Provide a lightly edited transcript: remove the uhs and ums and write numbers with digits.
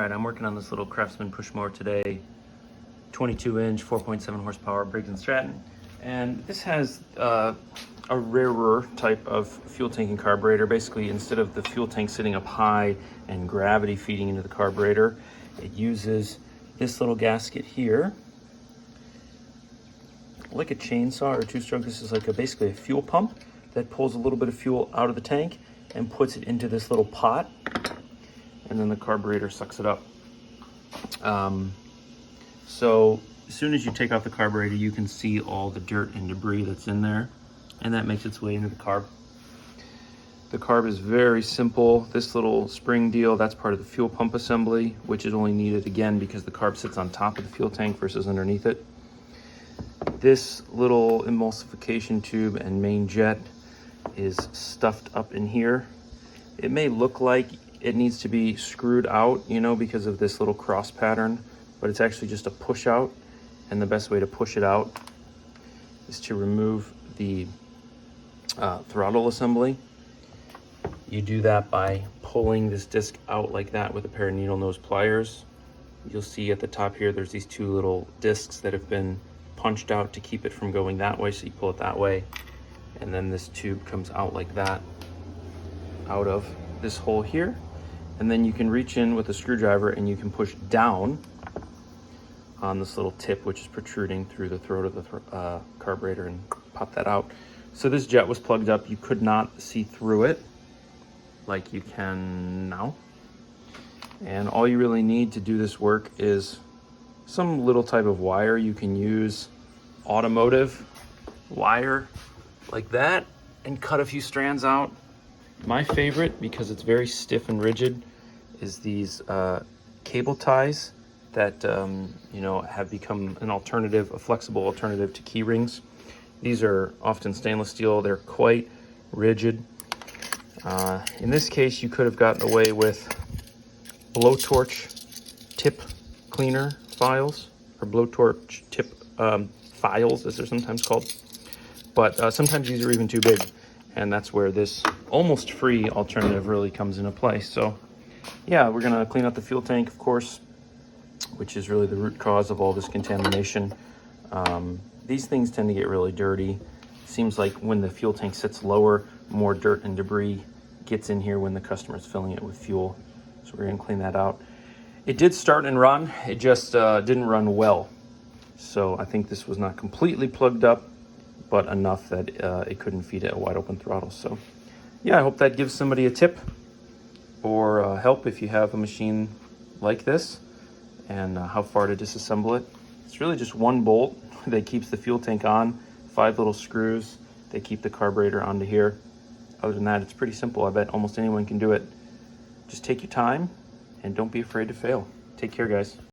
Alright, I'm working on this little Craftsman push mower today, 22-inch, 4.7 horsepower Briggs Stratton, and this has a rarer type of fuel tank and carburetor. Basically, instead of the fuel tank sitting up high and gravity feeding into the carburetor, it uses this little gasket here, like a chainsaw or two-stroke. This is like basically a fuel pump that pulls a little bit of fuel out of the tank and puts it into this little pot, and then the carburetor sucks it up. So as soon as you take off the carburetor, you can see all the dirt and debris that's in there, and that makes its way into the carb. The carb is very simple. This little spring deal, that's part of the fuel pump assembly, which is only needed again because the carb sits on top of the fuel tank versus underneath it. This little emulsification tube and main jet is stuffed up in here. It may look like it needs to be screwed out, you know, because of this little cross pattern, but it's actually just a push out. And the best way to push it out is to remove the throttle assembly. You do that by pulling this disc out like that with a pair of needle nose pliers. You'll see at the top here, there's these two little discs that have been punched out to keep it from going that way. So you pull it that way, and then this tube comes out like that, out of this hole here. And then you can reach in with a screwdriver and you can push down on this little tip, which is protruding through the throat of the carburetor, and pop that out. So this jet was plugged up. You could not see through it like you can now. And all you really need to do this work is some little type of wire. You can use automotive wire like that and cut a few strands out. My favorite, because it's very stiff and rigid, is these cable ties that you know, have become an alternative, a flexible alternative to key rings. These are often stainless steel. They're quite rigid. In this case, you could have gotten away with blowtorch tip cleaner files, or blowtorch tip files, as they're sometimes called. But sometimes these are even too big, and that's where this almost free alternative really comes into play. So yeah, we're gonna clean out the fuel tank, of course, which is really the root cause of all this contamination. These things tend to get really dirty. Seems like when the fuel tank sits lower, more dirt and debris gets in here when the customer's filling it with fuel. So we're gonna clean that out. It did start and run, it just didn't run well. So I think this was not completely plugged up, but enough that it couldn't feed it a wide open throttle. So yeah, I hope that gives somebody a tip or help if you have a machine like this, and how far to disassemble it. It's really just one bolt that keeps the fuel tank on, 5 little screws that keep the carburetor onto here. Other than that, it's pretty simple. I bet almost anyone can do it. Just take your time and don't be afraid to fail. Take care, guys.